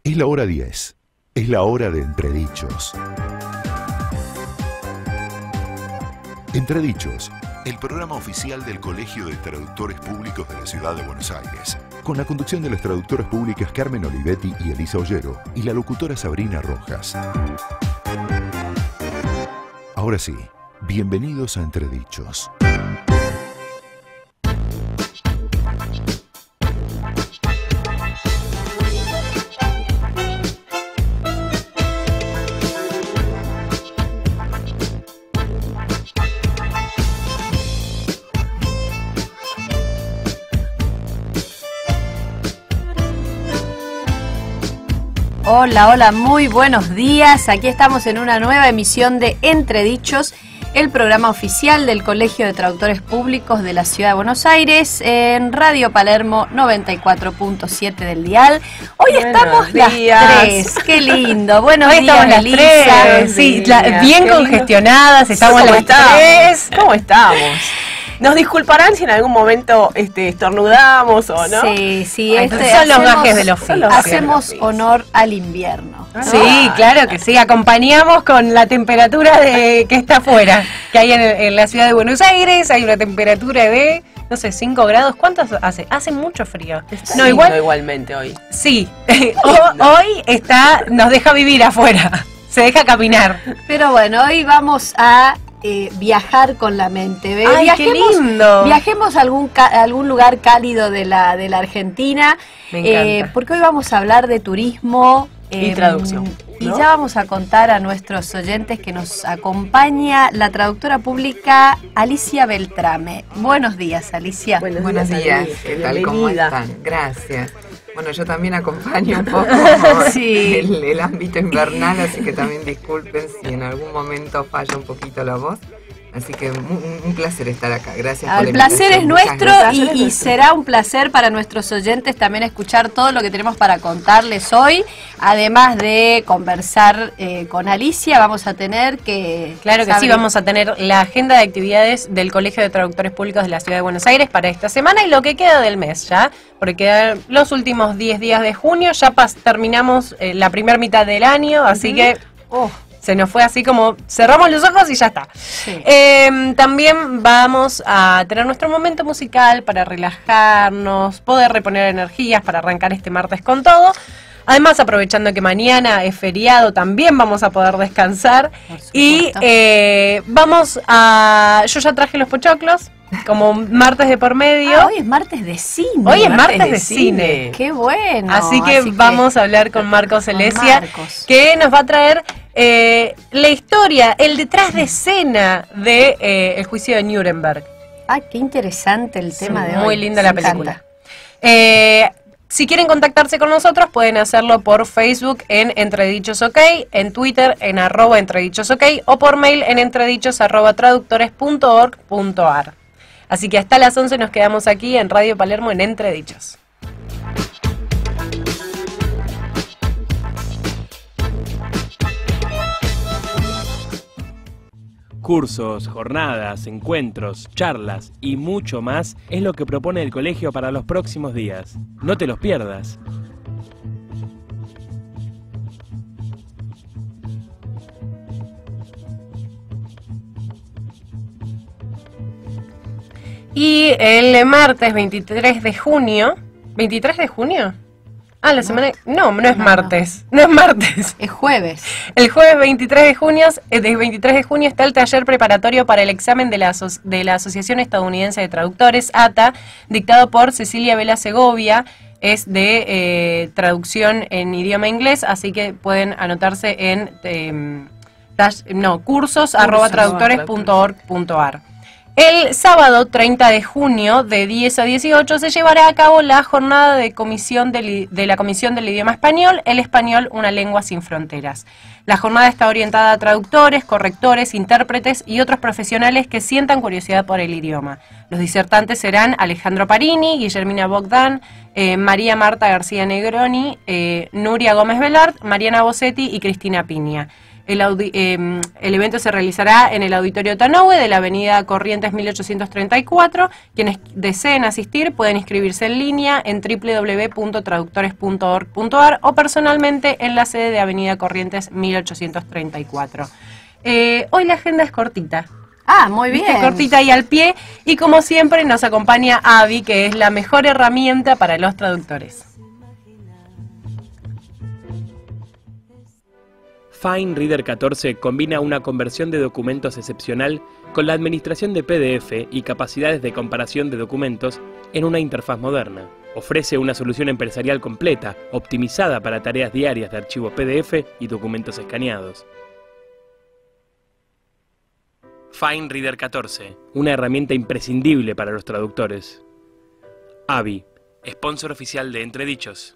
Es la hora 10. Es la hora de Entredichos. Entredichos, el programa oficial del Colegio de Traductores Públicos de la Ciudad de Buenos Aires, con la conducción de las traductoras públicas Carmen Olivetti y Elisa Ollero, y la locutora Sabrina Rojas. Ahora sí, bienvenidos a Entredichos. Hola, hola, muy buenos días. Aquí estamos en una nueva emisión de Entredichos, el programa oficial del Colegio de Traductores Públicos de la Ciudad de Buenos Aires, en Radio Palermo 94.7 del dial. Hoy estamos las 3, qué lindo. Buenos días, Elisa. Sí, bien congestionadas, estamos las 3. ¿Cómo estamos? Nos disculparán si en algún momento estornudamos o no. Sí, sí. Son los gajes del oficio. Hacemos honor al invierno. Sí, claro que sí. Acompañamos con la temperatura que está afuera, que hay en la ciudad de Buenos Aires. Hay una temperatura de, no sé, 5 grados. ¿Cuántos hace? Hace mucho frío. No, igualmente hoy. Sí. Hoy nos deja vivir afuera. Se deja caminar. Pero bueno, hoy vamos a viajar con la mente. ¡Ay, qué lindo! Viajemos a algún lugar cálido de la Argentina. Me encanta. Porque hoy vamos a hablar de turismo y traducción, ¿no? Y ya vamos a contar a nuestros oyentes que nos acompaña la traductora pública Alicia Beltrame. Buenos días, Alicia. Buenos días. ¿Qué tal? ¿Cómo están? Gracias. Bueno, yo también acompaño un poco sí. el ámbito invernal, así que también disculpen si en algún momento falla un poquito la voz. Así que un placer estar acá. Gracias por la invitación. El placer es nuestro y será un placer para nuestros oyentes también escuchar todo lo que tenemos para contarles hoy. Además de conversar con Alicia, vamos a tener que... Claro que sí, vamos a tener la agenda de actividades del Colegio de Traductores Públicos de la Ciudad de Buenos Aires para esta semana y lo que queda del mes ya, porque quedan los últimos 10 días de junio, ya terminamos la primera mitad del año, así que... Se nos fue así como cerramos los ojos y ya está. Sí. También vamos a tener nuestro momento musical para relajarnos, poder reponer energías para arrancar este martes con todo. Además, aprovechando que mañana es feriado, también vamos a poder descansar. Y vamos a... Yo ya traje los pochoclos, como martes de por medio. Hoy es martes de cine. Hoy es martes de cine. Qué bueno. Así que vamos a hablar con Marcos Celestia, que nos va a traer... la historia, el detrás de escena de el juicio de Nuremberg. Ah, qué interesante el tema de hoy. Muy linda la película. Si quieren contactarse con nosotros, pueden hacerlo por Facebook en Entredichos OK, en Twitter en @entredichosok o por mail en entredichos@traductores.org.ar. Así que hasta las 11 nos quedamos aquí en Radio Palermo en Entredichos. Cursos, jornadas, encuentros, charlas y mucho más es lo que propone el colegio para los próximos días. No te los pierdas. Y el martes 23 de junio... ¿23 de junio? Ah, la semana... No es martes. No es martes. Es jueves. El jueves 23 de junio está el taller preparatorio para el examen de la Asociación Estadounidense de Traductores, ATA, dictado por Cecilia Vela Segovia. Es de traducción en idioma inglés, así que pueden anotarse en cursos@traductores.org.ar. El sábado 30 de junio de 10 a 18 se llevará a cabo la jornada de la Comisión del Idioma Español, el español, una lengua sin fronteras. La jornada está orientada a traductores, correctores, intérpretes y otros profesionales que sientan curiosidad por el idioma. Los disertantes serán Alejandro Parini, Guillermina Bogdan, María Marta García Negroni, Nuria Gómez Velart, Mariana Bossetti y Cristina Piña. El evento se realizará en el Auditorio Tanoue de la avenida Corrientes 1834. Quienes deseen asistir pueden inscribirse en línea en www.traductores.org.ar o personalmente en la sede de avenida Corrientes 1834. Hoy la agenda es cortita. Ah, muy bien. Cortita y al pie. Y como siempre nos acompaña Avi, que es la mejor herramienta para los traductores. Fine Reader 14 combina una conversión de documentos excepcional con la administración de PDF y capacidades de comparación de documentos en una interfaz moderna. Ofrece una solución empresarial completa, optimizada para tareas diarias de archivos PDF y documentos escaneados. Fine Reader 14, una herramienta imprescindible para los traductores. Avi, sponsor oficial de Entredichos.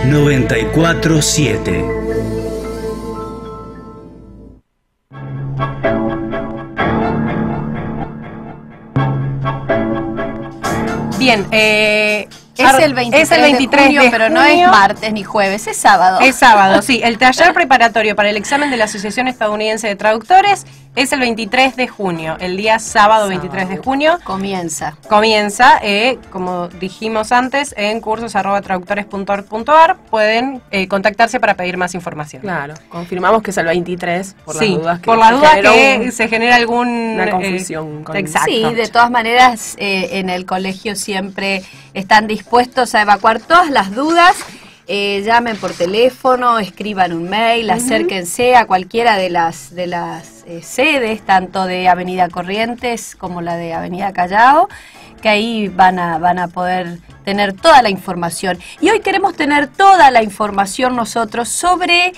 ...94.7. Bien, es el 23 de junio, pero no es martes ni jueves, es sábado. Es sábado, sí. El taller preparatorio para el examen de la Asociación Estadounidense de Traductores es el 23 de junio, el día sábado 23 de junio. Comienza, como dijimos antes, en cursos@traductores.org.ar pueden contactarse para pedir más información. Claro, confirmamos que es el 23, por las dudas que, por las dudas que se genera alguna confusión. Exacto. Sí, de todas maneras, en el colegio siempre están dispuestos a evacuar todas las dudas. Llamen por teléfono, escriban un mail, acérquense a cualquiera de las sedes, tanto de Avenida Corrientes como la de Avenida Callao, que ahí van a poder tener toda la información. Y hoy queremos tener toda la información nosotros sobre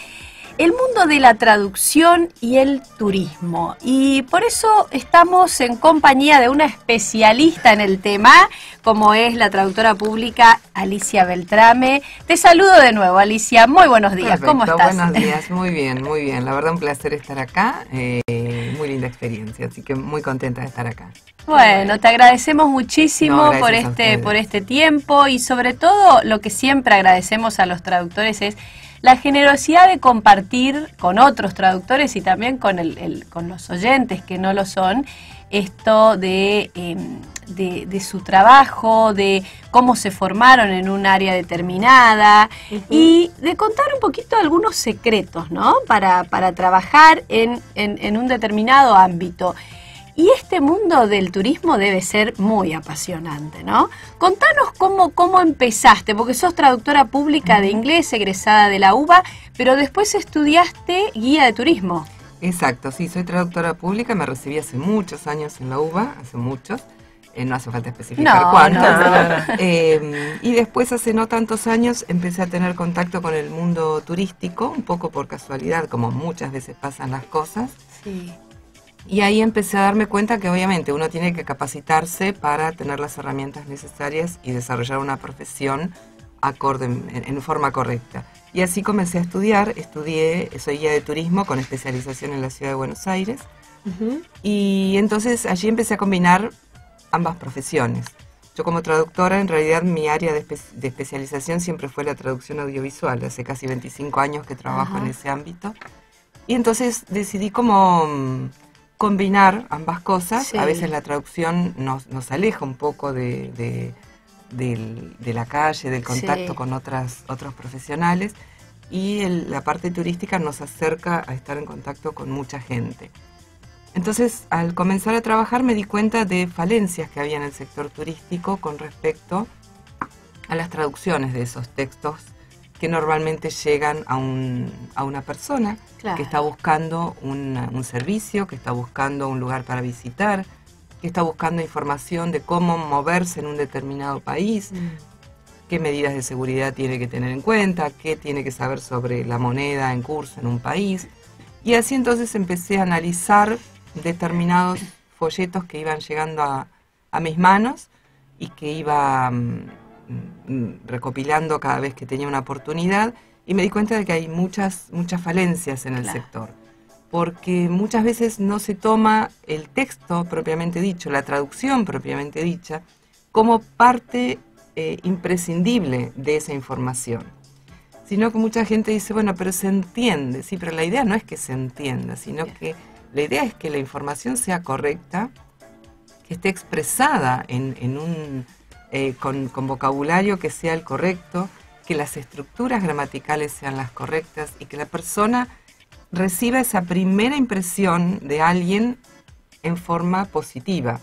el mundo de la traducción y el turismo. Y por eso estamos en compañía de una especialista en el tema, como es la traductora pública Alicia Beltrame. Te saludo de nuevo, Alicia. Muy buenos días. Perfecto, ¿Cómo estás? Buenos días. Muy bien, muy bien. La verdad, un placer estar acá. Muy linda experiencia, así que muy contenta de estar acá. Bueno, te agradecemos muchísimo por gracias por este tiempo y sobre todo lo que siempre agradecemos a los traductores es la generosidad de compartir con otros traductores y también con los oyentes que no lo son, esto de su trabajo, de cómo se formaron en un área determinada y de contar un poquito algunos secretos, ¿no? Para trabajar en un determinado ámbito. Y este mundo del turismo debe ser muy apasionante, ¿no? Contanos cómo empezaste, porque sos traductora pública de inglés, egresada de la UBA, pero después estudiaste guía de turismo. Exacto, sí, soy traductora pública, me recibí hace muchos años en la UBA, hace muchos, no hace falta especificar cuántos. No. Y después, hace no tantos años, empecé a tener contacto con el mundo turístico, un poco por casualidad, como muchas veces pasan las cosas. Sí. Y ahí empecé a darme cuenta que obviamente uno tiene que capacitarse para tener las herramientas necesarias y desarrollar una profesión acorde en forma correcta. Y así comencé a estudiar, soy guía de turismo con especialización en la ciudad de Buenos Aires. Y entonces allí empecé a combinar ambas profesiones. Yo como traductora, en realidad mi área de especialización siempre fue la traducción audiovisual. Hace casi 25 años que trabajo en ese ámbito. Y entonces decidí como combinar ambas cosas. Sí. A veces la traducción nos aleja un poco de la calle, del contacto con otros profesionales, y la parte turística nos acerca a estar en contacto con mucha gente. Entonces, al comenzar a trabajar me di cuenta de falencias que había en el sector turístico con respecto a las traducciones de esos textos que normalmente llegan a una persona que está buscando un servicio, que está buscando un lugar para visitar, que está buscando información de cómo moverse en un determinado país, qué medidas de seguridad tiene que tener en cuenta, qué tiene que saber sobre la moneda en curso en un país. Y así entonces empecé a analizar determinados folletos que iban llegando a mis manos y que iba recopilando cada vez que tenía una oportunidad, y me di cuenta de que hay muchas falencias en el sector. porque muchas veces no se toma el texto propiamente dicho, la traducción propiamente dicha, como parte imprescindible de esa información. Sino que mucha gente dice, bueno, pero se entiende, sí, pero la idea no es que se entienda, sino que la idea es que la información sea correcta, que esté expresada con vocabulario que sea el correcto, que las estructuras gramaticales sean las correctas y que la persona reciba esa primera impresión de alguien en forma positiva.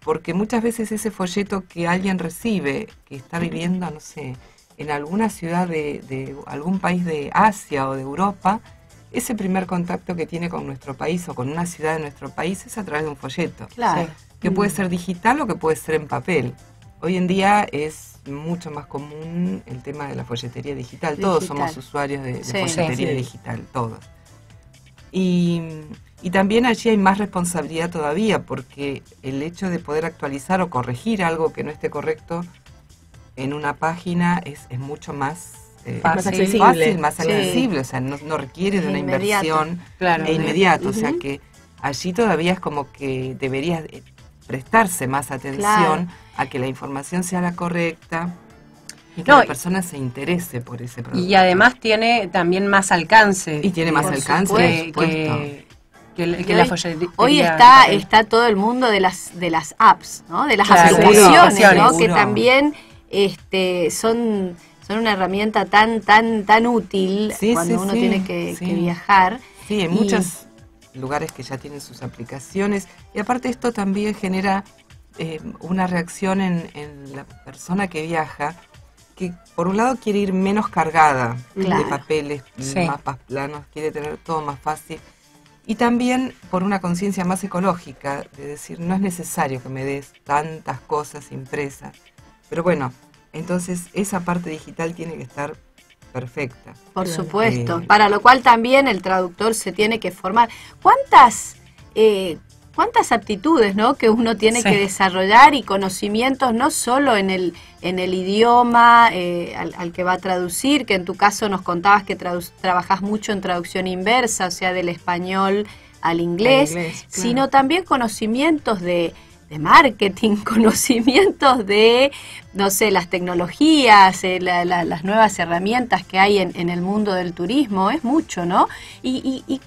Porque muchas veces ese folleto que alguien recibe, que está viviendo, no sé, en alguna ciudad de algún país de Asia o de Europa, ese primer contacto que tiene con nuestro país o con una ciudad de nuestro país es a través de un folleto. Claro. Que puede ser digital o que puede ser en papel. Hoy en día es mucho más común el tema de la folletería digital. Todos somos usuarios de folletería digital, todos. Y también allí hay más responsabilidad todavía, porque el hecho de poder actualizar o corregir algo que no esté correcto en una página es mucho más accesible. más accesible, o sea, no requiere de una inversión inmediato, o sea que allí todavía es como que debería prestarse más atención a que la información sea la correcta y que la persona se interese por ese producto. Y además tiene también más alcance. Y tiene más alcance, por supuesto. Que la folletería. Hoy está todo el mundo de las apps, ¿no? De las aplicaciones, ¿no? Que también son una herramienta tan útil cuando uno tiene que viajar. Sí, hay muchos lugares que ya tienen sus aplicaciones y aparte esto también genera una reacción en la persona que viaja, que por un lado quiere ir menos cargada de papeles, mapas planos, quiere tener todo más fácil. Y también por una conciencia más ecológica, de decir, no es necesario que me des tantas cosas impresas. Pero bueno, entonces esa parte digital tiene que estar perfecta. Por supuesto, para lo cual también el traductor se tiene que formar. ¿Cuántas aptitudes, ¿no?, que uno tiene que desarrollar y conocimientos no solo en el idioma al que va a traducir, que en tu caso nos contabas que trabajás mucho en traducción inversa, o sea, del español al inglés, sino también conocimientos de marketing, conocimientos de, no sé, las tecnologías, las nuevas herramientas que hay en el mundo del turismo, es mucho, ¿no? Y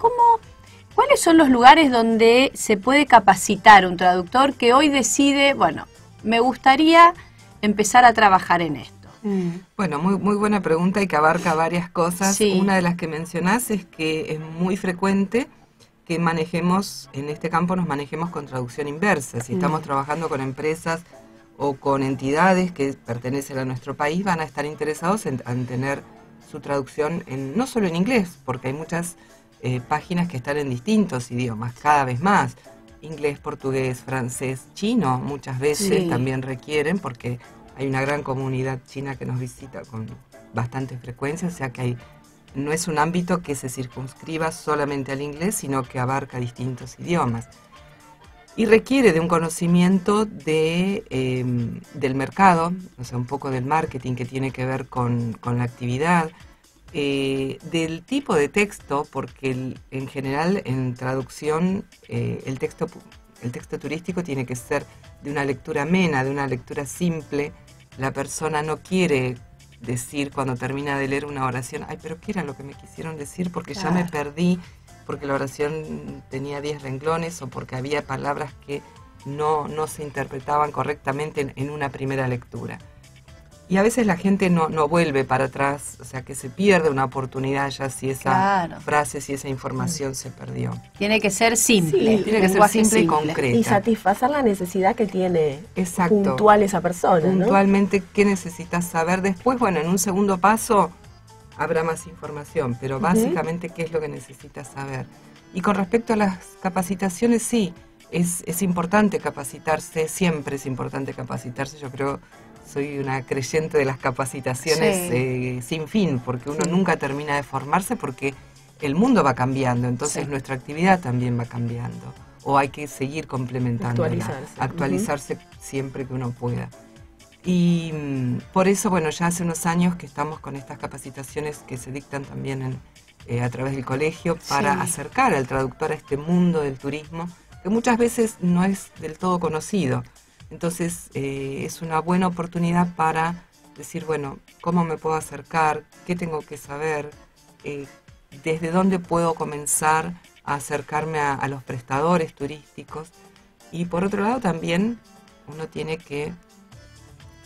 ¿cuáles son los lugares donde se puede capacitar un traductor que hoy decide, bueno, me gustaría empezar a trabajar en esto? Bueno, muy buena pregunta y que abarca varias cosas. Una de las que mencionás es que es muy frecuente que manejemos, en este campo nos manejemos con traducción inversa. Si estamos trabajando con empresas o con entidades que pertenecen a nuestro país, van a estar interesados en tener su traducción no solo en inglés, porque hay muchas páginas que están en distintos idiomas, cada vez más. Inglés, portugués, francés, chino, muchas veces también requieren, porque hay una gran comunidad china que nos visita con bastante frecuencia, o sea que no es un ámbito que se circunscriba solamente al inglés, sino que abarca distintos idiomas. Y requiere de un conocimiento del mercado, o sea, un poco del marketing que tiene que ver con la actividad, del tipo de texto, porque en general en traducción el texto turístico tiene que ser de una lectura amena, de una lectura simple. La persona no quiere decir cuando termina de leer una oración, ay, pero ¿qué era lo que me quisieron decir? Porque ya me perdí, porque la oración tenía 10 renglones o porque había palabras que no se interpretaban correctamente en una primera lectura. Y a veces la gente no vuelve para atrás, o sea que se pierde una oportunidad ya si esa frase, si esa información se perdió. Tiene que ser simple. Tiene que ser simple y concreta. Y satisfacer la necesidad que tiene puntual esa persona, puntualmente, ¿no? ¿Qué necesitas saber? Después, bueno, en un segundo paso habrá más información, pero básicamente qué es lo que necesitas saber. Y con respecto a las capacitaciones, sí, es importante capacitarse, siempre es importante capacitarse, yo creo. Soy una creyente de las capacitaciones sin fin, porque uno nunca termina de formarse porque el mundo va cambiando, entonces nuestra actividad también va cambiando. O hay que seguir complementándola, actualizarse siempre que uno pueda. Y por eso, bueno, ya hace unos años que estamos con estas capacitaciones que se dictan también a través del colegio para acercar al traductor a este mundo del turismo, que muchas veces no es del todo conocido. Entonces es una buena oportunidad para decir, bueno, ¿cómo me puedo acercar? ¿Qué tengo que saber? ¿Desde dónde puedo comenzar a acercarme a los prestadores turísticos? Y por otro lado también uno tiene que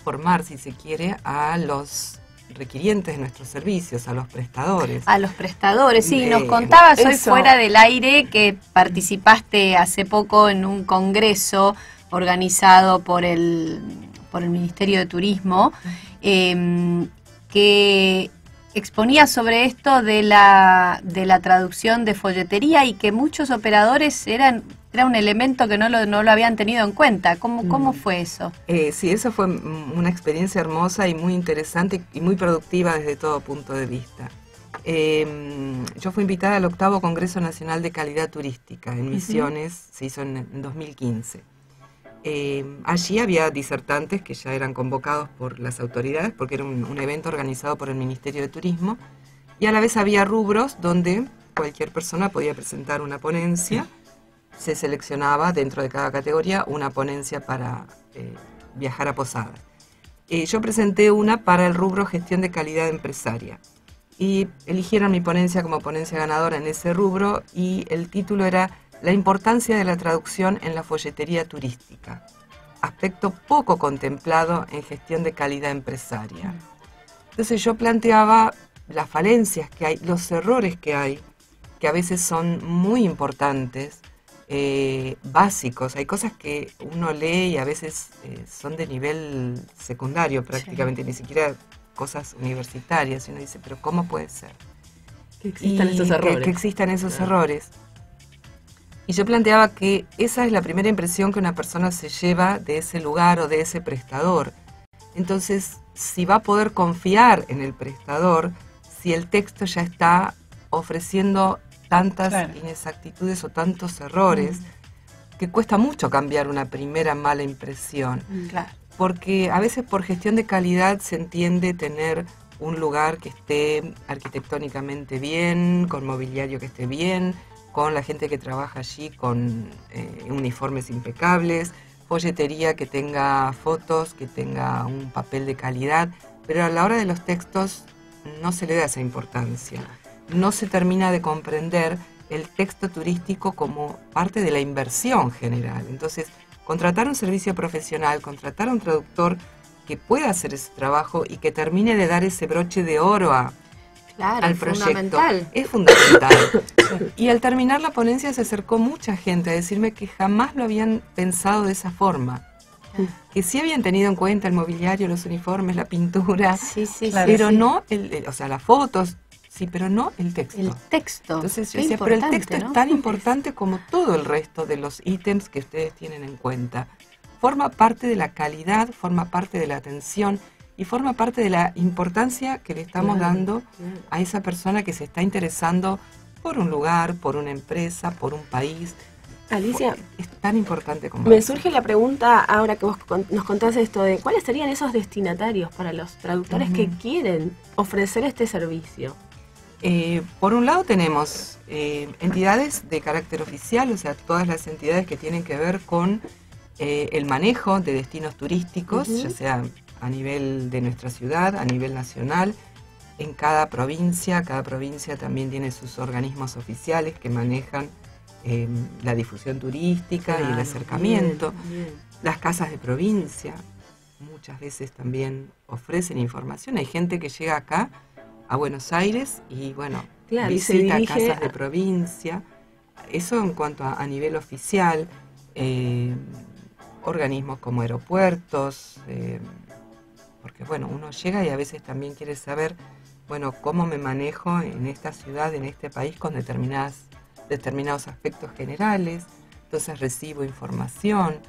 formar, si se quiere, a los requirientes de nuestros servicios, a los prestadores. A los prestadores, sí. Nos contabas hoy fuera del aire que participaste hace poco en un congreso organizado por el Ministerio de Turismo, que exponía sobre esto de la traducción de folletería y que muchos operadores era un elemento que no lo habían tenido en cuenta. ¿Cómo fue eso? Sí, eso fue una experiencia hermosa y muy interesante y muy productiva desde todo punto de vista. Yo fui invitada al 8º Congreso Nacional de Calidad Turística en Misiones, se hizo en 2015. Allí había disertantes que ya eran convocados por las autoridades porque era un evento organizado por el Ministerio de Turismo, y a la vez había rubros donde cualquier persona podía presentar una ponencia. Se seleccionaba dentro de cada categoría una ponencia para viajar a Posadas. Yo presenté una para el rubro gestión de calidad empresaria y eligieron mi ponencia como ponencia ganadora en ese rubro, y el título era La importancia de la traducción en la folletería turística, aspecto poco contemplado en gestión de calidad empresaria. Entonces yo planteaba las falencias que hay, los errores que hay, que a veces son muy importantes, básicos. Hay cosas que uno lee y a veces son de nivel secundario prácticamente, ni siquiera cosas universitarias, y uno dice, pero ¿cómo puede ser? Que existan esos errores. Que existan esos errores. Y yo planteaba que esa es la primera impresión que una persona se lleva de ese lugar o de ese prestador. Entonces, si va a poder confiar en el prestador, si el texto ya está ofreciendo tantas inexactitudes o tantos errores, que cuesta mucho cambiar una primera mala impresión. Porque a veces por gestión de calidad se entiende tener un lugar que esté arquitectónicamente bien, con mobiliario que esté bien, con la gente que trabaja allí con uniformes impecables, folletería que tenga fotos, que tenga un papel de calidad, pero a la hora de los textos no se le da esa importancia. No se termina de comprender el texto turístico como parte de la inversión general. Entonces, contratar un servicio profesional, contratar a un traductor que pueda hacer ese trabajo y que termine de dar ese broche de oro al proyecto, es fundamental. Y al terminar la ponencia se acercó mucha gente a decirme que jamás lo habían pensado de esa forma. Que sí habían tenido en cuenta el mobiliario, los uniformes, la pintura, pero no, o sea, las fotos, sí, pero no el texto. El texto. Entonces yo decía, pero el texto es tan importante como todo el resto de los ítems que ustedes tienen en cuenta. Forma parte de la calidad, forma parte de la atención y forma parte de la importancia que le estamos dando a esa persona que se está interesando por un lugar, por una empresa, por un país. Alicia, es tan importante como me surge la pregunta ahora que vos nos contás esto de cuáles serían esos destinatarios para los traductores que quieren ofrecer este servicio. Por un lado tenemos entidades de carácter oficial, o sea, todas las entidades que tienen que ver con el manejo de destinos turísticos, ya sea a nivel de nuestra ciudad, a nivel nacional, en cada provincia también tiene sus organismos oficiales que manejan la difusión turística y el acercamiento. Las casas de provincia muchas veces también ofrecen información. Hay gente que llega acá a Buenos Aires y bueno, visita casas de provincia. Eso en cuanto a nivel oficial, organismos como aeropuertos, porque bueno, uno llega y a veces también quiere saber, bueno, cómo me manejo en esta ciudad, en este país con determinados aspectos generales. Entonces recibo información.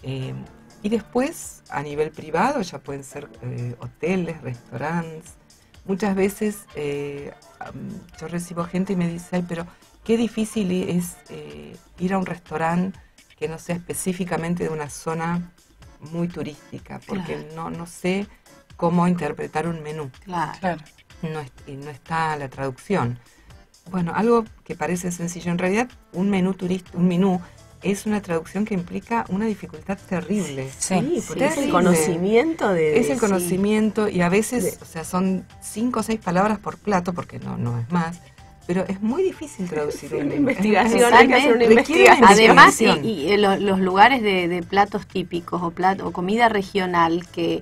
Y después, a nivel privado, ya pueden ser hoteles, restaurantes. Muchas veces yo recibo gente y me dice, ay, pero qué difícil es ir a un restaurante que no sea específicamente de una zona muy turística, porque no sé cómo interpretar un menú. No está la traducción. Bueno, algo que parece sencillo, en realidad un menú es una traducción que implica una dificultad terrible. Sí, porque es el Terrible. conocimiento de... Es el conocimiento y a veces, o sea, son 5 o 6 palabras por plato, porque no es más, pero es muy difícil traducir Sí, un una menú. investigación, hay que hacer una Requiere investigación. Además, investigación. los lugares de platos típicos o comida regional que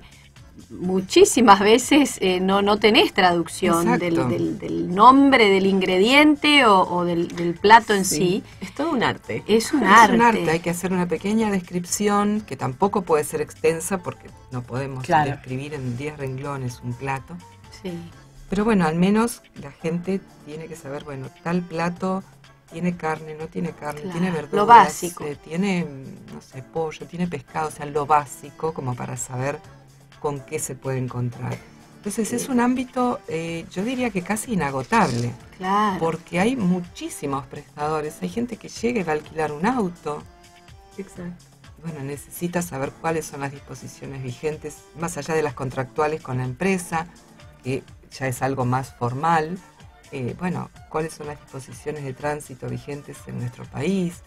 muchísimas veces no tenés traducción Exacto. del nombre del ingrediente o del plato en sí. Es todo un arte. Es un Es arte. un arte, hay que hacer una pequeña descripción que tampoco puede ser extensa porque no podemos Claro. describir en 10 renglones un plato. Sí. Pero bueno, al menos la gente tiene que saber, bueno, tal plato tiene carne, no tiene carne, Claro, tiene verduras, lo básico. Tiene, no sé, pollo, tiene pescado, o sea, lo básico como para saber con qué se puede encontrar. Entonces es un ámbito, yo diría que casi inagotable, Claro. porque hay muchísimos prestadores, hay gente que llega y va a alquilar un auto, Exacto. bueno, necesita saber cuáles son las disposiciones vigentes, más allá de las contractuales con la empresa, que ya es algo más formal. Bueno, cuáles son las disposiciones de tránsito vigentes en nuestro país.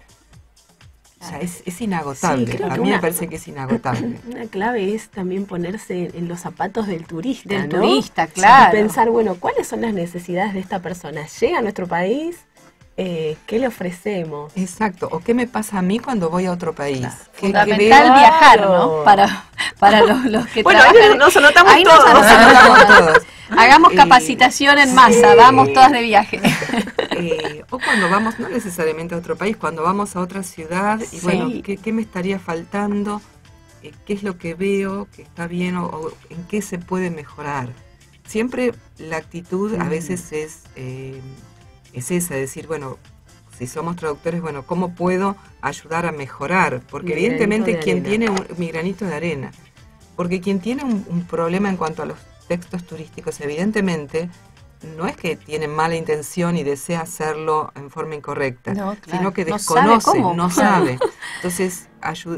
O sea, es inagotable. Sí, creo A que mí me una- parece que es inagotable. Una clave es también ponerse en los zapatos del turista, Del ¿no? turista, claro. Y pensar, bueno, ¿cuáles son las necesidades de esta persona? ¿Llega a nuestro país? ¿Qué le ofrecemos? Exacto. ¿O qué me pasa a mí cuando voy a otro país? ¿Qué Fundamental veo? viajar, Claro. ¿no? Para los que Bueno, trabajan. ahí nos anotamos Ahí nos todos. anotamos Todos. todos. Hagamos Y- capacitación en masa, vamos todas de viaje. O cuando vamos, no necesariamente a otro país, cuando vamos a otra ciudad y Sí. bueno, ¿qué me estaría faltando? ¿Qué es lo que veo que está bien o en qué se puede mejorar? Siempre la actitud a veces es esa, decir, bueno, si somos traductores, bueno, ¿cómo puedo ayudar a mejorar? Porque Mi granito evidentemente de quien arena. tiene mi granito de arena, porque quien tiene un problema en cuanto a los textos turísticos, evidentemente, no es que tiene mala intención y desea hacerlo en forma incorrecta, No, claro. sino que No sabe desconoce, cómo. no sabe. Entonces,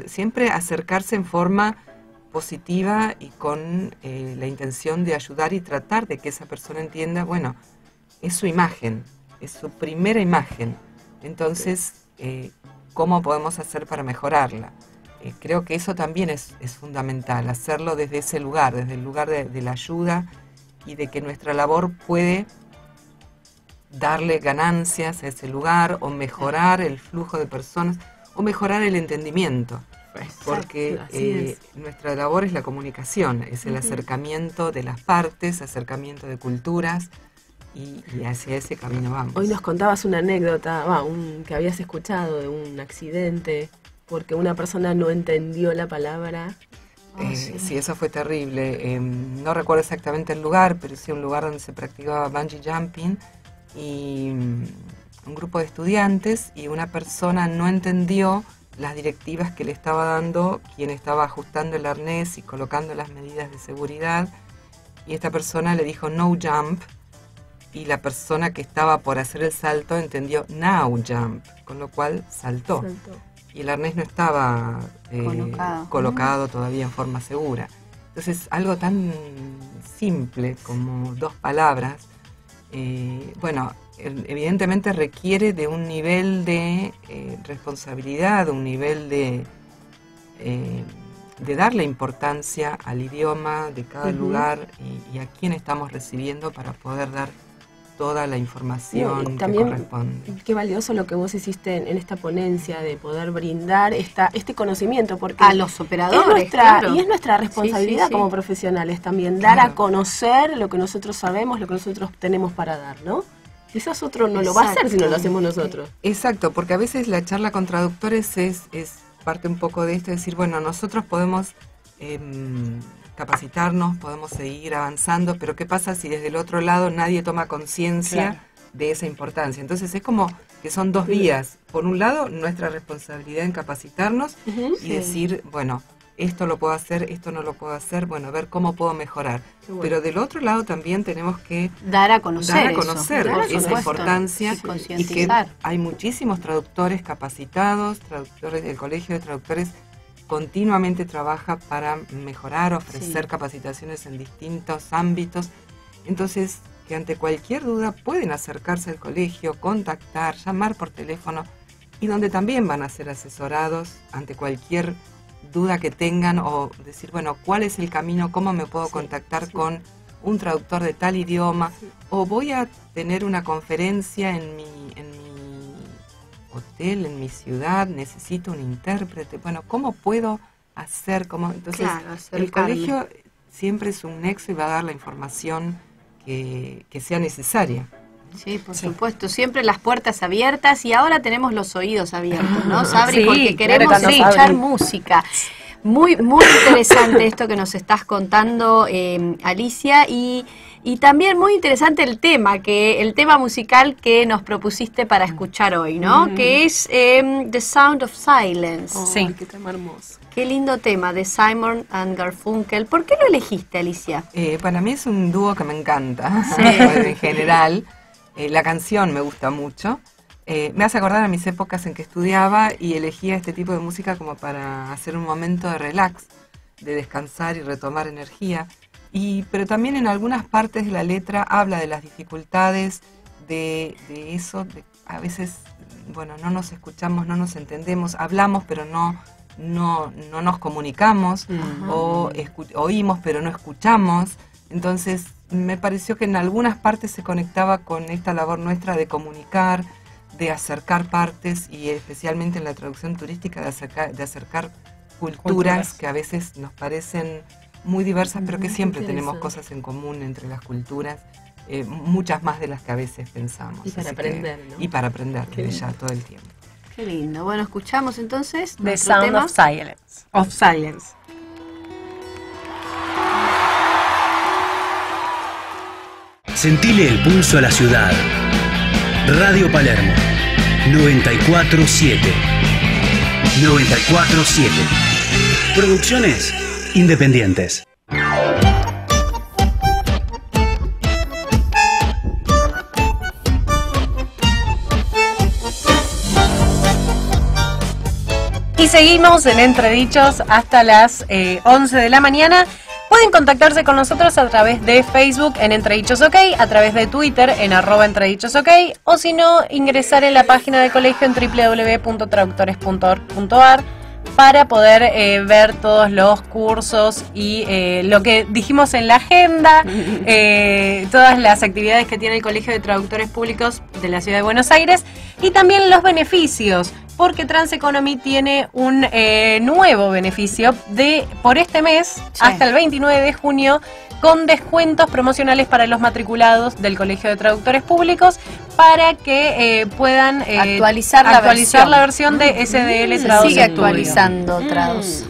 siempre acercarse en forma positiva y con la intención de ayudar y tratar de que esa persona entienda, bueno, es su imagen, es su primera imagen. Entonces, ¿cómo podemos hacer para mejorarla? Creo que eso también es fundamental, hacerlo desde ese lugar, desde el lugar de la ayuda y de que nuestra labor puede darle ganancias a ese lugar o mejorar el flujo de personas o mejorar el entendimiento. Porque así es. nuestra labor es la comunicación, es el acercamiento de las partes, acercamiento de culturas y hacia ese camino vamos. Hoy nos contabas una anécdota, que habías escuchado de un accidente porque una persona no entendió la palabra. Sí, eso fue terrible. No recuerdo exactamente el lugar, pero sí un lugar donde se practicaba bungee jumping y un grupo de estudiantes y una persona no entendió las directivas que le estaba dando quien estaba ajustando el arnés y colocando las medidas de seguridad y esta persona le dijo no jump y la persona que estaba por hacer el salto entendió now jump, con lo cual saltó. Y el arnés no estaba colocado todavía en forma segura. Entonces, algo tan simple como 2 palabras, bueno, evidentemente requiere de un nivel de responsabilidad, un nivel de darle importancia al idioma de cada lugar y a quién estamos recibiendo para poder dar toda la información que también, corresponde. Qué valioso lo que vos hiciste en esta ponencia de poder brindar este conocimiento porque A los operadores, claro. Y es nuestra responsabilidad Sí. como profesionales también dar Claro. a conocer lo que nosotros sabemos, lo que nosotros tenemos para dar, ¿no? Quizás otro no lo va a hacer si no lo hacemos nosotros. Exacto, porque a veces la charla con traductores es parte un poco de esto, decir, bueno, nosotros podemos capacitarnos, podemos seguir avanzando, pero ¿qué pasa si desde el otro lado nadie toma conciencia Claro. de esa importancia? Entonces es como que son 2 vías. Por un lado, nuestra responsabilidad en capacitarnos y decir, bueno, esto lo puedo hacer, esto no lo puedo hacer, bueno, ver cómo puedo mejorar. Qué bueno. Pero del otro lado también tenemos que Dar a conocer, dar a eso. conocer Por esa supuesto. importancia Y y que concientizar. hay muchísimos traductores capacitados, traductores del Colegio de Traductores continuamente trabaja para mejorar, ofrecer capacitaciones en distintos ámbitos. Entonces, que ante cualquier duda pueden acercarse al colegio, contactar, llamar por teléfono, y donde también van a ser asesorados ante cualquier duda que tengan, o decir, bueno, ¿cuál es el camino? ¿Cómo me puedo contactar con un traductor de tal idioma? O voy a tener una conferencia en mi hotel, en mi ciudad, necesito un intérprete. Bueno, ¿cómo puedo hacer? Entonces, el colegio siempre es un nexo y va a dar la información que sea necesaria. Sí, por supuesto, siempre las puertas abiertas, y ahora tenemos los oídos abiertos, ¿no, Sabri? Porque queremos escuchar música. Muy, muy interesante esto que nos estás contando, Alicia, y también muy interesante el tema musical que nos propusiste para escuchar hoy, ¿no? Que es The Sound of Silence. Sí, qué tema hermoso. Qué lindo tema, de Simon and Garfunkel. ¿Por qué lo elegiste, Alicia? Para mí es un dúo que me encanta, en general. La canción me gusta mucho. Me hace acordar a mis épocas en que estudiaba y elegía este tipo de música como para hacer un momento de relax, de descansar y retomar energía. Pero también en algunas partes de la letra habla de las dificultades de eso, a veces, bueno, no nos escuchamos, no nos entendemos, hablamos pero no nos comunicamos, o oímos pero no escuchamos. Entonces me pareció que en algunas partes se conectaba con esta labor nuestra de comunicar, de acercar partes, y especialmente en la traducción turística de acercar culturas que a veces nos parecen muy diversas, pero que siempre tenemos cosas en común entre las culturas, muchas más de las que a veces pensamos. Y para aprender, ¿no? Y para aprender desde ya todo el tiempo. Qué lindo. Bueno, escuchamos entonces The Sound tema. of Silence. Sentile el pulso a la ciudad. Radio Palermo 94.7. 94.7. Producciones independientes. Y seguimos en Entredichos hasta las 11 de la mañana. Pueden contactarse con nosotros a través de Facebook en Entredichos OK, a través de Twitter en @entredichosok, o si no, ingresar en la página del colegio en www.traductores.org.ar para poder ver todos los cursos y lo que dijimos en la agenda, todas las actividades que tiene el Colegio de Traductores Públicos de la Ciudad de Buenos Aires, y también los beneficios, porque Transeconomy tiene un nuevo beneficio por este mes hasta el 29 de junio, con descuentos promocionales para los matriculados del Colegio de Traductores Públicos, para que puedan actualizar la versión de SDL Trados. Sigue actualizando Trados.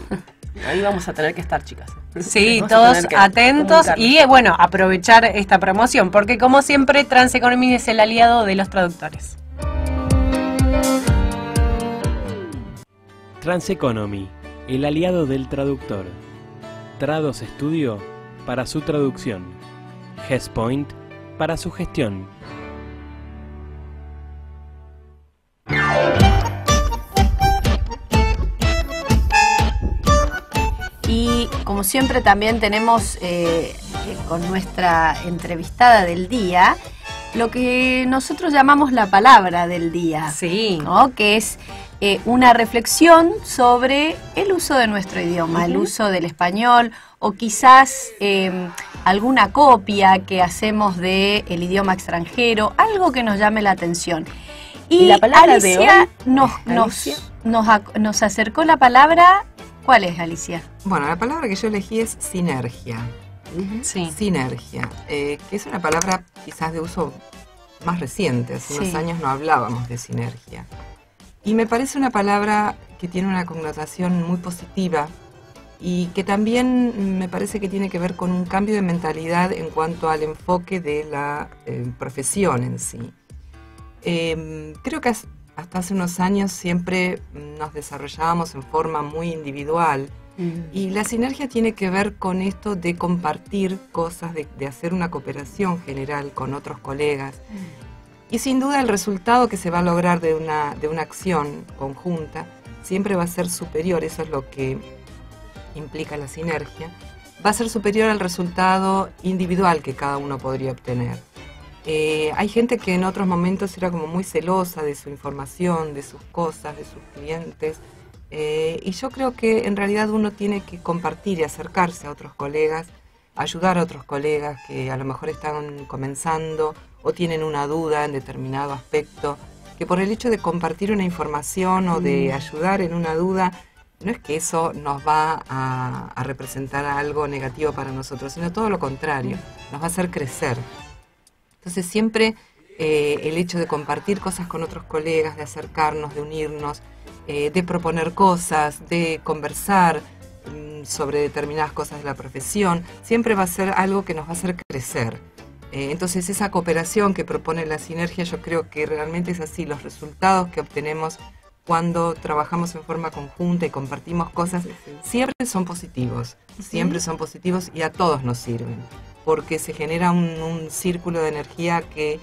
Ahí vamos a tener que estar, chicas. Sí, todos atentos y bueno, aprovechar esta promoción, porque como siempre Transeconomy es el aliado de los traductores. Transeconomy, el aliado del traductor. Trados Studio para su traducción. GESPoint para su gestión. Y como siempre también tenemos con nuestra entrevistada del día lo que nosotros llamamos la palabra del día, sí, ¿no? Que es una reflexión sobre el uso de nuestro idioma, el uso del español, o quizás alguna copia que hacemos del idioma extranjero, algo que nos llame la atención. Y la palabra Alicia de hoy, nos acercó la palabra. ¿Cuál es, Alicia? Bueno, la palabra que yo elegí es sinergia. Sí. Sinergia, que es una palabra quizás de uso más reciente. Hace unos años no hablábamos de sinergia. Y me parece una palabra que tiene una connotación muy positiva y que también me parece que tiene que ver con un cambio de mentalidad en cuanto al enfoque de la profesión en sí. Creo que hasta hace unos años siempre nos desarrollábamos en forma muy individual, y la sinergia tiene que ver con esto de compartir cosas, de hacer una cooperación general con otros colegas. Y sin duda el resultado que se va a lograr de una acción conjunta siempre va a ser superior, eso es lo que implica la sinergia, va a ser superior al resultado individual que cada uno podría obtener. Hay gente que en otros momentos era como muy celosa de su información, de sus cosas, de sus clientes. Y yo creo que en realidad uno tiene que compartir y acercarse a otros colegas, ayudar a otros colegas que a lo mejor están comenzando o tienen una duda en determinado aspecto, que por el hecho de compartir una información o de ayudar en una duda, no es que eso nos va a representar algo negativo para nosotros, sino todo lo contrario, nos va a hacer crecer. Entonces siempre el hecho de compartir cosas con otros colegas, de acercarnos, de unirnos, de proponer cosas, de conversar sobre determinadas cosas de la profesión, siempre va a ser algo que nos va a hacer crecer. Entonces esa cooperación que propone la sinergia, yo creo que realmente es así. Los resultados que obtenemos cuando trabajamos en forma conjunta y compartimos cosas, siempre son positivos, siempre son positivos y a todos nos sirven, porque se genera un círculo de energía que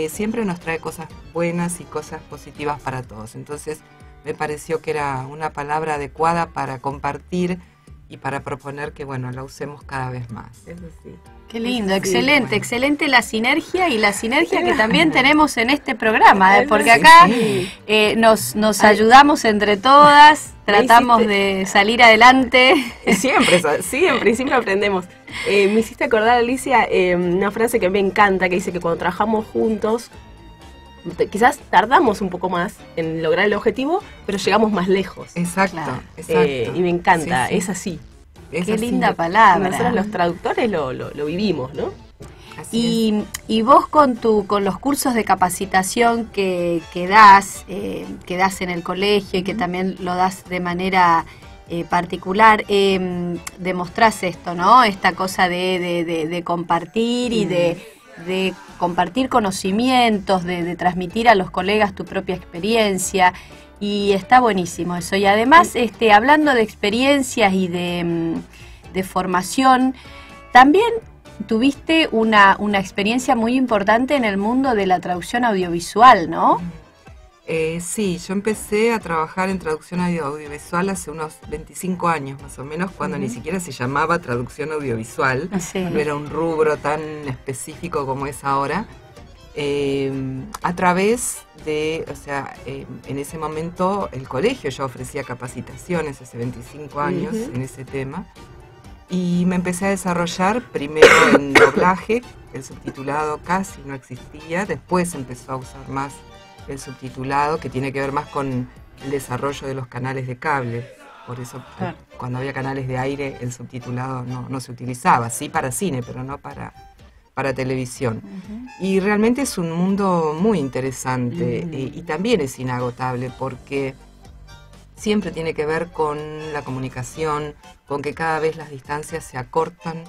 siempre nos trae cosas buenas y cosas positivas para todos. Entonces me pareció que era una palabra adecuada para compartir y para proponer que, bueno, la usemos cada vez más. Eso sí. Qué lindo, Sí, excelente, bueno. excelente la sinergia y la sinergia que también tenemos en este programa, porque acá nos ayudamos entre todas, tratamos de salir adelante. Siempre aprendemos. Me hiciste acordar, Alicia, una frase que me encanta, que dice que cuando trabajamos juntos, quizás tardamos un poco más en lograr el objetivo, pero llegamos más lejos. Exacto, Claro. exacto. Y me encanta, Sí, sí. es así. Es Qué así. linda palabra. Nosotros los traductores lo vivimos, ¿no? Así es. Y vos con los cursos de capacitación que das en el colegio y que también lo das de manera particular, demostrás esto, ¿no? Esta cosa de compartir y de compartir conocimientos, de transmitir a los colegas tu propia experiencia. Y está buenísimo eso. Y además, hablando de experiencias y de formación, también tuviste una experiencia muy importante en el mundo de la traducción audiovisual, ¿no? Sí, yo empecé a trabajar en traducción audiovisual hace unos 25 años más o menos, cuando ni siquiera se llamaba traducción audiovisual, Sí. no era un rubro tan específico como es ahora. A través de, en ese momento el colegio ya ofrecía capacitaciones hace 25 años en ese tema, y me empecé a desarrollar primero en doblaje. El subtitulado casi no existía, después empezó a usar más el subtitulado, que tiene que ver más con el desarrollo de los canales de cable. Por eso cuando había canales de aire el subtitulado no se utilizaba, sí para cine, pero no para televisión. Y realmente es un mundo muy interesante y también es inagotable, porque siempre tiene que ver con la comunicación, con que cada vez las distancias se acortan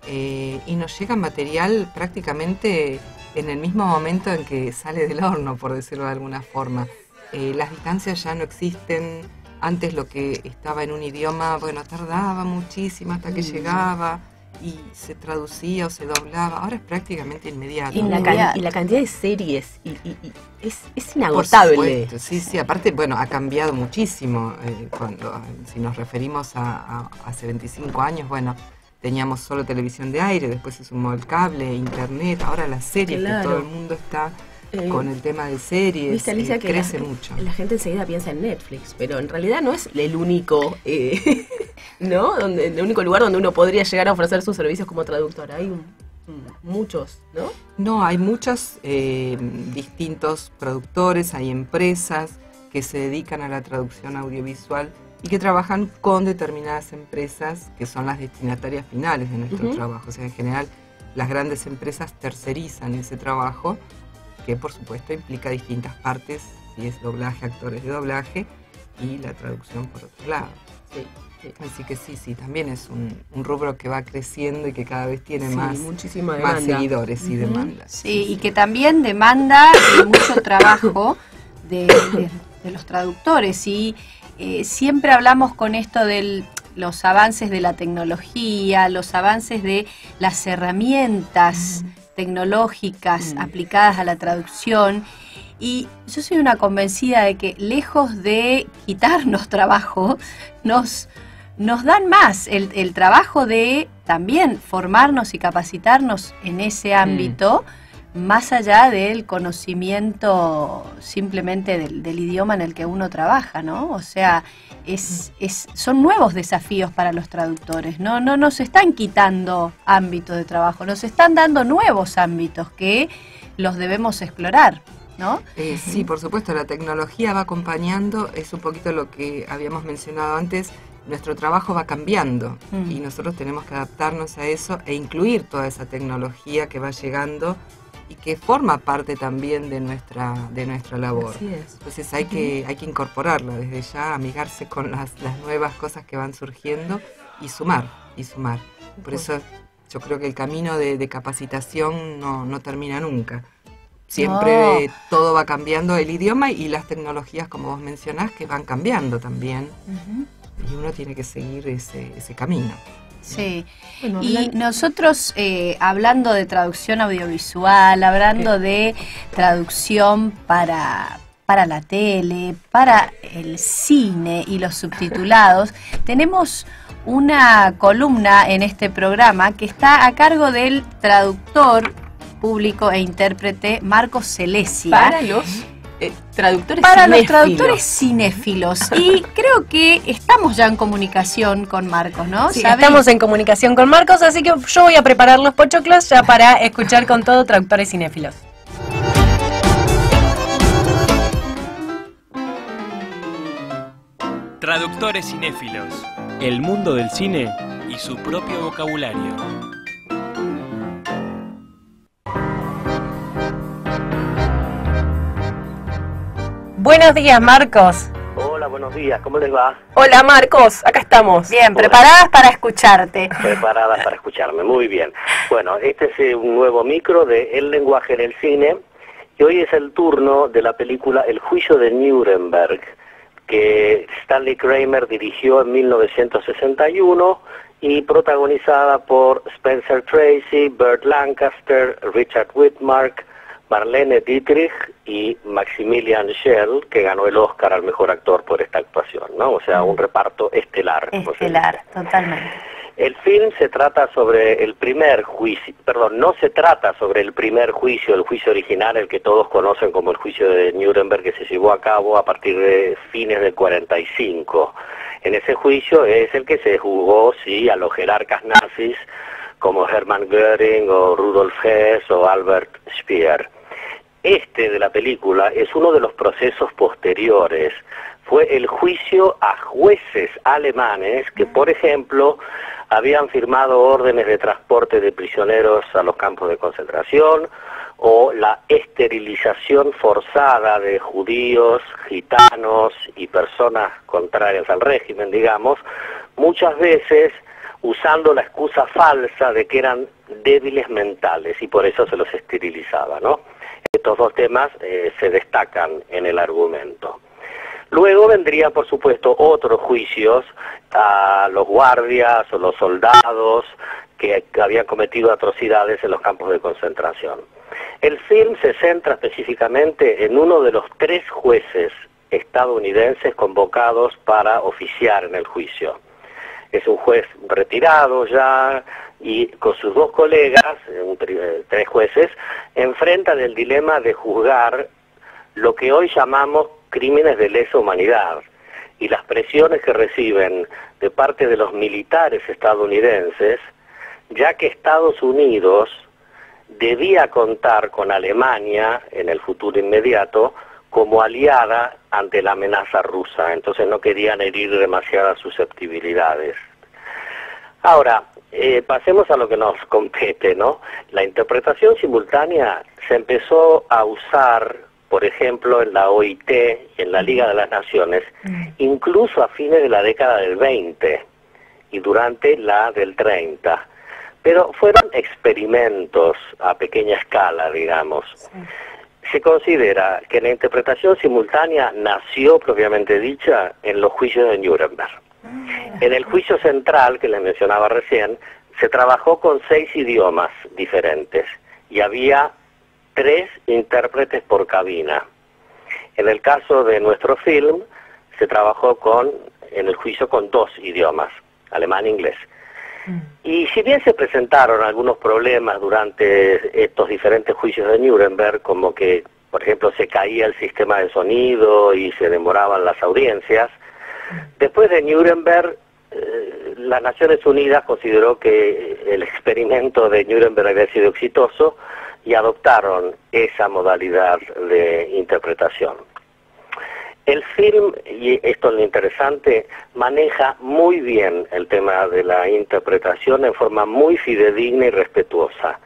y nos llega material prácticamente en el mismo momento en que sale del horno, por decirlo de alguna forma. Las distancias ya no existen. Antes lo que estaba en un idioma, bueno, tardaba muchísimo hasta que llegaba y se traducía o se doblaba. Ahora es prácticamente inmediato. Y la cantidad de series es Por inagotable. supuesto, sí, aparte, bueno, ha cambiado muchísimo. Si nos referimos a hace 25 años, bueno, teníamos solo televisión de aire, después se sumó el cable, internet, ahora las series, Claro. que todo el mundo está con el tema de series, Viste, Alicia, que crece mucho. la gente enseguida piensa en Netflix, pero en realidad no es el único, ¿no? El único lugar donde uno podría llegar a ofrecer sus servicios como traductor. Hay muchos, ¿no? No, hay muchos distintos productores, hay empresas que se dedican a la traducción audiovisual y que trabajan con determinadas empresas que son las destinatarias finales de nuestro trabajo. O sea, en general, las grandes empresas tercerizan ese trabajo, que por supuesto implica distintas partes, si es doblaje, actores de doblaje, y la traducción por otro lado. Así que sí, también es un rubro que va creciendo y que cada vez tiene muchísima más demanda. seguidores y demandas. Sí, y que también demanda mucho trabajo de los traductores. Y siempre hablamos con esto de los avances de la tecnología, los avances de las herramientas tecnológicas aplicadas a la traducción. Y yo soy una convencida de que lejos de quitarnos trabajo, nos dan más el trabajo de también formarnos y capacitarnos en ese ámbito más allá del conocimiento simplemente del idioma en el que uno trabaja, ¿no? O sea, son nuevos desafíos para los traductores, no nos están quitando ámbito de trabajo, nos están dando nuevos ámbitos que los debemos explorar, ¿no? Sí, por supuesto, la tecnología va acompañando, es un poquito lo que habíamos mencionado antes. Nuestro trabajo va cambiando y nosotros tenemos que adaptarnos a eso e incluir toda esa tecnología que va llegando y que forma parte también de nuestra labor. Así es. Entonces hay que incorporarla desde ya, amigarse con las nuevas cosas que van surgiendo y sumar. Por eso yo creo que el camino de capacitación no termina nunca. Siempre todo va cambiando, el idioma y las tecnologías, como vos mencionás, que van cambiando también. Y uno tiene que seguir ese camino. Sí, bueno, y nosotros hablando de traducción audiovisual, hablando de traducción para la tele, para el cine y los subtitulados, tenemos una columna en este programa que está a cargo del traductor público e intérprete Marcos Celesia. Para los traductores para cinéfilos. Los traductores cinéfilos. Y creo que estamos ya en comunicación con Marcos, ¿no? Sí, estamos en comunicación con Marcos, así que yo voy a preparar los pochoclos ya para escuchar con todo traductores cinéfilos. Traductores cinéfilos. El mundo del cine y su propio vocabulario. Buenos días, Marcos. Hola, buenos días, ¿cómo les va? Hola Marcos, acá estamos. Bien, preparadas para escucharte. Preparadas para escucharme, muy bien. Bueno, este es un nuevo micro de El lenguaje en el cine, y hoy es el turno de la película El juicio de Nuremberg, que Stanley Kramer dirigió en 1961 y protagonizada por Spencer Tracy, Burt Lancaster, Richard Widmark, Marlene Dietrich y Maximilian Schell, que ganó el Oscar al mejor actor por esta actuación, ¿no? O sea, un reparto estelar. Estelar, totalmente. El film se trata sobre el primer juicio, no se trata sobre el primer juicio, el juicio original, el que todos conocen como el juicio de Nuremberg, que se llevó a cabo a partir de fines del 45. En ese juicio es el que se juzgó, sí, a los jerarcas nazis, como Hermann Göring o Rudolf Hess o Albert Speer. Este de la película es uno de los procesos posteriores. Fue el juicio a jueces alemanes que, por ejemplo, habían firmado órdenes de transporte de prisioneros a los campos de concentración o la esterilización forzada de judíos, gitanos y personas contrarias al régimen, digamos, muchas veces usando la excusa falsa de que eran débiles mentales y por eso se los esterilizaba, ¿no? Estos dos temas se destacan en el argumento. Luego vendrían, por supuesto, otros juicios a los guardias o los soldados que habían cometido atrocidades en los campos de concentración. El film se centra específicamente en uno de los 3 jueces estadounidenses convocados para oficiar en el juicio. Es un juez retirado ya y con sus 2 colegas, 3 jueces, enfrentan el dilema de juzgar lo que hoy llamamos crímenes de lesa humanidad y las presiones que reciben de parte de los militares estadounidenses, ya que Estados Unidos debía contar con Alemania en el futuro inmediato como aliada ante la amenaza rusa, entonces no querían herir demasiadas susceptibilidades. Ahora, pasemos a lo que nos compete, ¿no? La interpretación simultánea se empezó a usar, por ejemplo, en la OIT y en la Liga de las Naciones, incluso a fines de la década del 20 y durante la del 30. Pero fueron experimentos a pequeña escala, digamos. Sí. Se considera que la interpretación simultánea nació, propiamente dicha, en los juicios de Nuremberg. En el juicio central, que les mencionaba recién, se trabajó con 6 idiomas diferentes y había 3 intérpretes por cabina. En el caso de nuestro film, se trabajó en el juicio con 2 idiomas, alemán e inglés. Y si bien se presentaron algunos problemas durante estos diferentes juicios de Nuremberg, como que, por ejemplo, se caía el sistema de sonido y se demoraban las audiencias, después de Nuremberg, las Naciones Unidas consideró que el experimento de Nuremberg había sido exitoso y adoptaron esa modalidad de interpretación. El film, y esto es lo interesante, maneja muy bien el tema de la interpretación en forma muy fidedigna y respetuosa.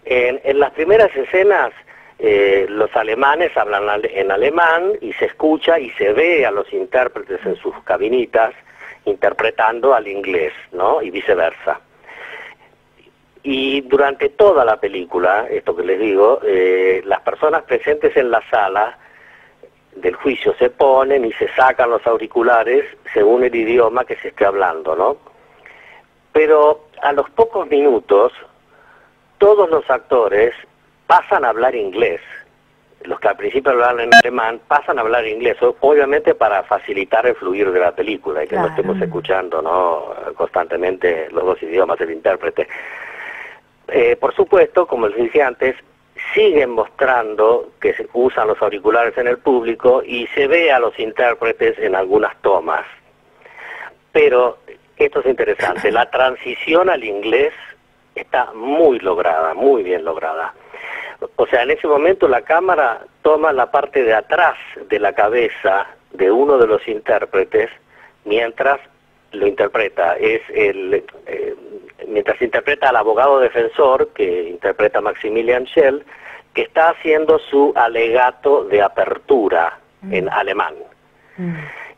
En las primeras escenas, los alemanes hablan en alemán y se escucha y se ve a los intérpretes en sus cabinitas interpretando al inglés, ¿no? Y viceversa. Y durante toda la película, esto que les digo, las personas presentes en la sala del juicio se ponen y se sacan los auriculares según el idioma que se esté hablando, ¿no? Pero a los pocos minutos, todos los actores pasan a hablar inglés. Los que al principio hablaban en alemán pasan a hablar inglés, obviamente para facilitar el fluir de la película y que no estemos escuchando, ¿no?, constantemente los dos idiomas del intérprete. Por supuesto, como les dije antes, siguen mostrando que se usan los auriculares en el público y se ve a los intérpretes en algunas tomas. Pero esto es interesante, la transición al inglés está muy lograda, muy bien lograda. O sea, en ese momento la cámara toma la parte de atrás de la cabeza de uno de los intérpretes mientras lo interpreta. Mientras interpreta al abogado defensor, que interpreta Maximilian Schell, que está haciendo su alegato de apertura en alemán.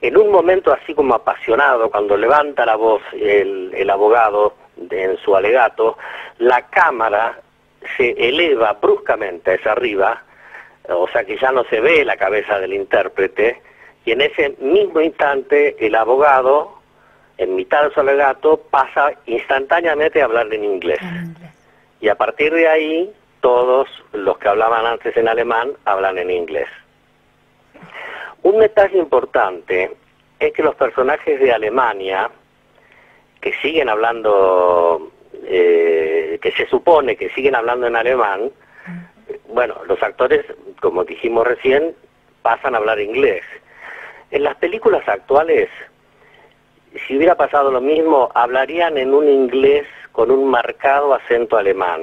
En un momento así como apasionado, cuando levanta la voz el abogado en su alegato, la cámara se eleva bruscamente hacia arriba, o sea que ya no se ve la cabeza del intérprete, y en ese mismo instante el abogado, en mitad de su alegato, pasa instantáneamente a hablar en inglés. Y a partir de ahí, todos los que hablaban antes en alemán hablan en inglés. Un detalle importante es que los personajes de Alemania, que siguen hablando, que se supone que siguen hablando en alemán, bueno, los actores, como dijimos recién, pasan a hablar inglés. En las películas actuales, si hubiera pasado lo mismo, hablarían en un inglés con un marcado acento alemán.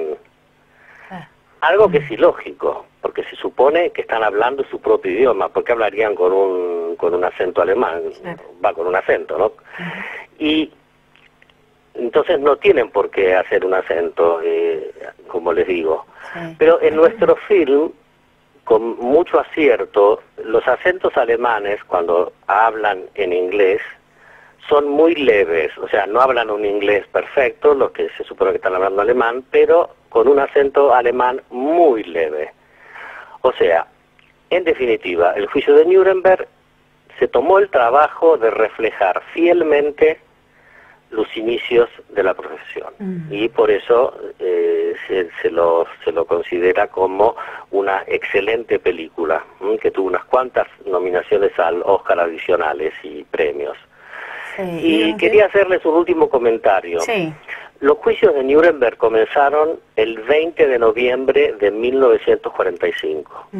Algo que es ilógico, porque se supone que están hablando su propio idioma. ¿Por qué hablarían con un acento alemán? Va con un acento, ¿no? Y entonces no tienen por qué hacer un acento, como les digo. Pero en nuestro film, con mucho acierto, los acentos alemanes, cuando hablan en inglés, son muy leves, o sea, no hablan un inglés perfecto, los que se supone que están hablando alemán, pero con un acento alemán muy leve. O sea, en definitiva, el juicio de Nuremberg se tomó el trabajo de reflejar fielmente los inicios de la profesión, y por eso se lo considera como una excelente película, que tuvo unas cuantas nominaciones al Oscar adicionales y premios. Y quería hacerles un último comentario. Los juicios de Nuremberg comenzaron el 20 de noviembre de 1945.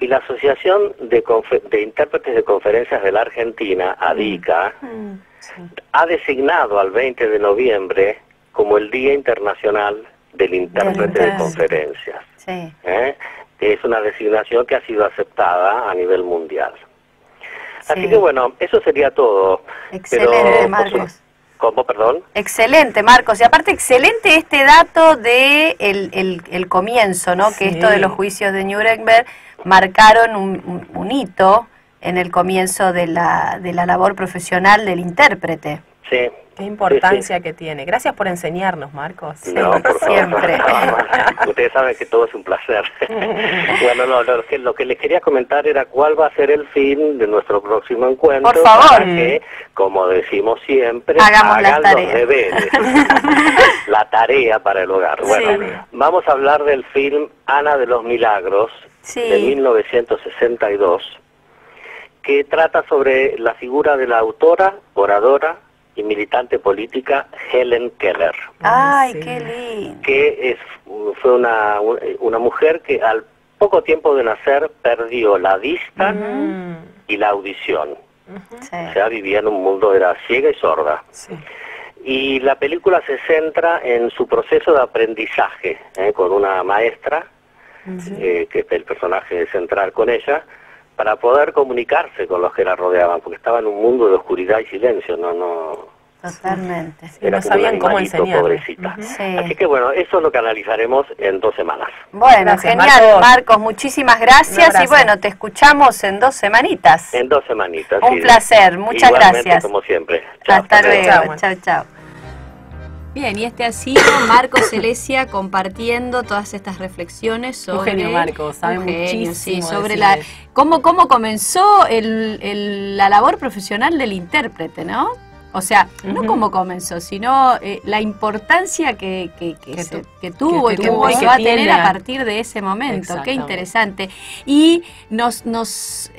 Y la Asociación de Intérpretes de Conferencias de la Argentina, ADICA, ha designado al 20 de noviembre como el Día Internacional del Intérprete de Conferencias. Es una designación que ha sido aceptada a nivel mundial. Así que bueno, eso sería todo. Excelente, Marcos. ¿Cómo, perdón? Excelente, Marcos. Y aparte, excelente este dato de el comienzo, ¿no? Que esto de los juicios de Nuremberg marcaron un hito en el comienzo de la labor profesional del intérprete. Sí. Qué importancia que tiene. Gracias por enseñarnos, Marcos. No, por favor. Siempre. No, ustedes saben que todo es un placer. Bueno, lo que les quería comentar era cuál va a ser el fin de nuestro próximo encuentro. Por favor. Para que, como decimos siempre, hagamos hagan las los deberes. La tarea para el hogar. Bueno, vamos a hablar del film Ana de los Milagros, de 1962, que trata sobre la figura de la autora, oradora y militante política Helen Keller, Ay, Sí. qué lindo. que fue una mujer que al poco tiempo de nacer perdió la vista y la audición. Sí. O sea, vivía en un mundo, era ciega y sorda. Sí. Y la película se centra en su proceso de aprendizaje, con una maestra, que es el personaje central con ella, para poder comunicarse con los que la rodeaban, porque estaba en un mundo de oscuridad y silencio, Totalmente. era no como un sabían cómo animalito, enseñarle. pobrecita. Sí. Así que bueno, eso es lo que analizaremos en 2 semanas. Bueno, Gracias, genial, Marcos. Marcos, muchísimas gracias. Un abrazo. Y bueno, te escuchamos en 2 semanitas. En 2 semanitas. Un placer, muchas Igualmente, gracias. como siempre. Chao, Hasta luego, Chao. chao, chao. Bien, y este ha sido Marcos Celesia compartiendo todas estas reflexiones sobre... Un genio, Marcos, sabe Un genio, muchísimo sí, sobre de la cine. cómo comenzó la labor profesional del intérprete, ¿no? O sea, no cómo comenzó, sino la importancia que tuvo y que tuvo y que va a tener tiene. a partir de ese momento. Qué Exactamente. interesante. Y nos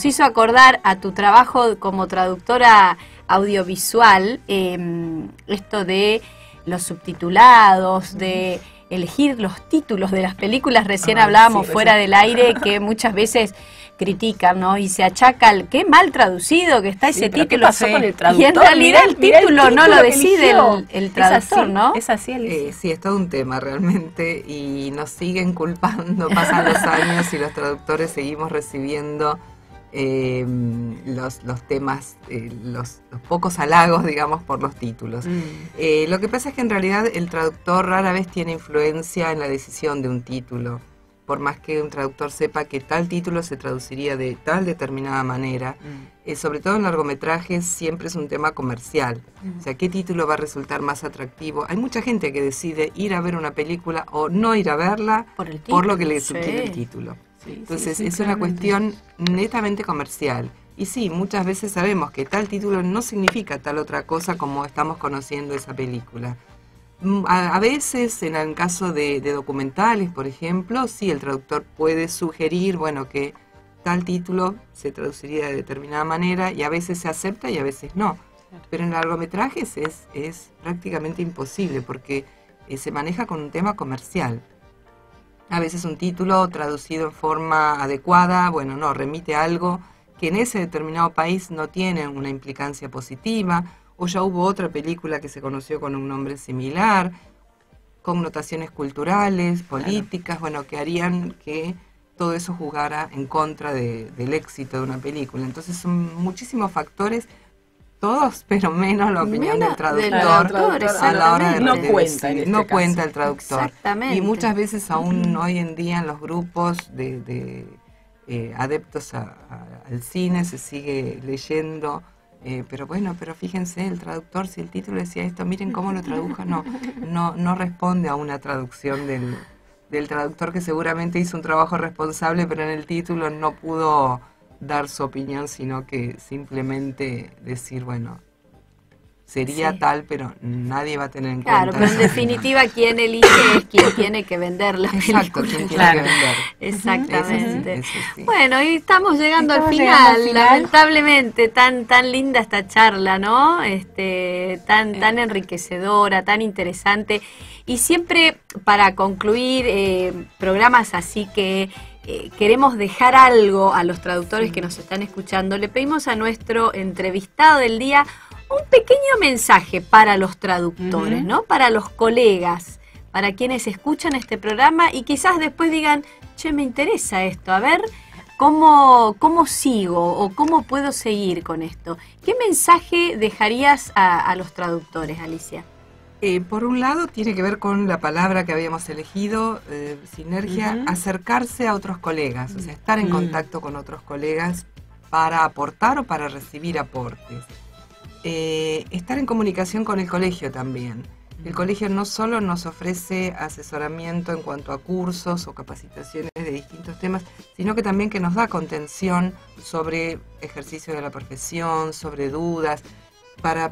hizo acordar a tu trabajo como traductora audiovisual, esto de los subtitulados, de elegir los títulos de las películas. Recién hablábamos fuera del aire que muchas veces critican, ¿no? Y se achaca al qué mal traducido que está ese pero ¿qué título. pasó con el traductor? Y en realidad el Mirá el título no título lo que decide eligió. el traductor, ¿no? Es así, Alicia. Sí, es todo un tema realmente y nos siguen culpando, pasan los años y los traductores seguimos recibiendo los temas, los pocos halagos, digamos, por los títulos. Lo que pasa es que en realidad el traductor rara vez tiene influencia en la decisión de un título, por más que un traductor sepa que tal título se traduciría de tal determinada manera. Sobre todo en largometrajes siempre es un tema comercial, o sea, ¿qué título va a resultar más atractivo? Hay mucha gente que decide ir a ver una película o no ir a verla por lo que le sugiere el título. Entonces es una cuestión netamente comercial. Y sí, muchas veces sabemos que tal título no significa tal otra cosa como estamos conociendo esa película. A veces, en el caso de documentales, por ejemplo, sí, el traductor puede sugerir, bueno, que tal título se traduciría de determinada manera y a veces se acepta y a veces no. Pero en largometrajes es prácticamente imposible porque se maneja con un tema comercial. A veces un título traducido en forma adecuada, bueno, no, remite a algo que en ese determinado país no tiene una implicancia positiva, o ya hubo otra película que se conoció con un nombre similar, connotaciones culturales, políticas, bueno, que harían que todo eso jugara en contra del éxito de una película. Entonces son muchísimos factores, todos, pero menos la opinión del traductor a la hora de no de cuenta en decidir. este No caso. cuenta el traductor. Exactamente. Y muchas veces aún hoy en día en los grupos de adeptos al cine se sigue leyendo, pero bueno, pero fíjense, el traductor, si el título decía esto, miren cómo lo tradujo, no responde a una traducción del traductor que seguramente hizo un trabajo responsable, pero en el título no pudo dar su opinión, sino que simplemente decir, bueno, sería tal, pero nadie va a tener en Claro, cuenta pero en esa opinión. definitiva quien elige es quien tiene que vender la Exacto, película. quien tiene que vender. Exactamente. Eso sí. Bueno, y estamos llegando al Estamos final, llegando al final. lamentablemente, tan linda esta charla, ¿no? Tan enriquecedora, tan interesante. Y siempre para concluir programas así que queremos dejar algo a los traductores que nos están escuchando, le pedimos a nuestro entrevistado del día un pequeño mensaje para los traductores, ¿no? Para los colegas, para quienes escuchan este programa y quizás después digan, che, me interesa esto, a ver cómo sigo o cómo puedo seguir con esto. ¿Qué mensaje dejarías a los traductores, Alicia? Por un lado tiene que ver con la palabra que habíamos elegido, sinergia, acercarse a otros colegas, o sea, estar en contacto con otros colegas para aportar o para recibir aportes. Estar en comunicación con el colegio también. El colegio no solo nos ofrece asesoramiento en cuanto a cursos o capacitaciones de distintos temas, sino que también que nos da contención sobre ejercicio de la profesión, sobre dudas, para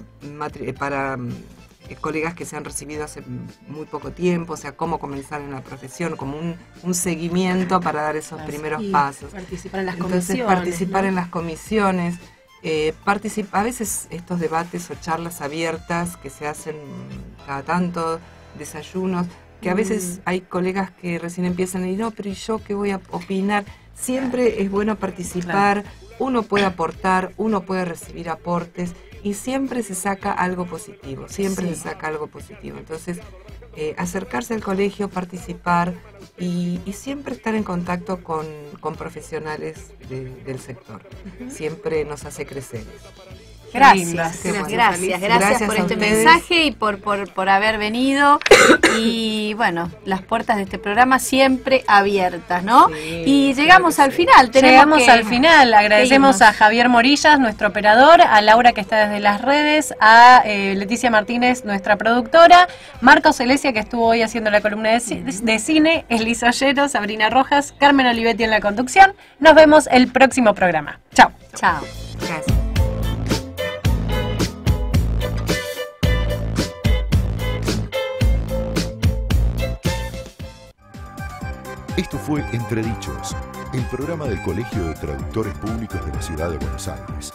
colegas que se han recibido hace muy poco tiempo, o sea, cómo comenzar en la profesión, como un seguimiento para dar esos primeros pasos. Participar en las Entonces, comisiones. participar en las comisiones. A veces estos debates o charlas abiertas que se hacen cada tanto, desayunos, que a veces hay colegas que recién empiezan y no, pero ¿y yo qué voy a opinar? Siempre es bueno participar, uno puede aportar, uno puede recibir aportes y siempre se saca algo positivo, se saca algo positivo. Entonces, acercarse al colegio, participar y siempre estar en contacto con profesionales del sector. Siempre nos hace crecer. Gracias, Gracias gracias por a este ustedes. mensaje y por haber venido. Y bueno, las puertas de este programa siempre abiertas, ¿no? Sí, y llegamos al final. Llegamos al final. Agradecemos irnos. a Javier Morillas, nuestro operador, a Laura que está desde las redes, a Leticia Martínez, nuestra productora, Marcos Celestia que estuvo hoy haciendo la columna de cine, Elisa Ollero, Sabrina Rojas, Carmen Olivetti en la conducción. Nos vemos el próximo programa. Chao. Chao. Gracias. Esto fue Entredichos, el programa del Colegio de Traductores Públicos de la Ciudad de Buenos Aires.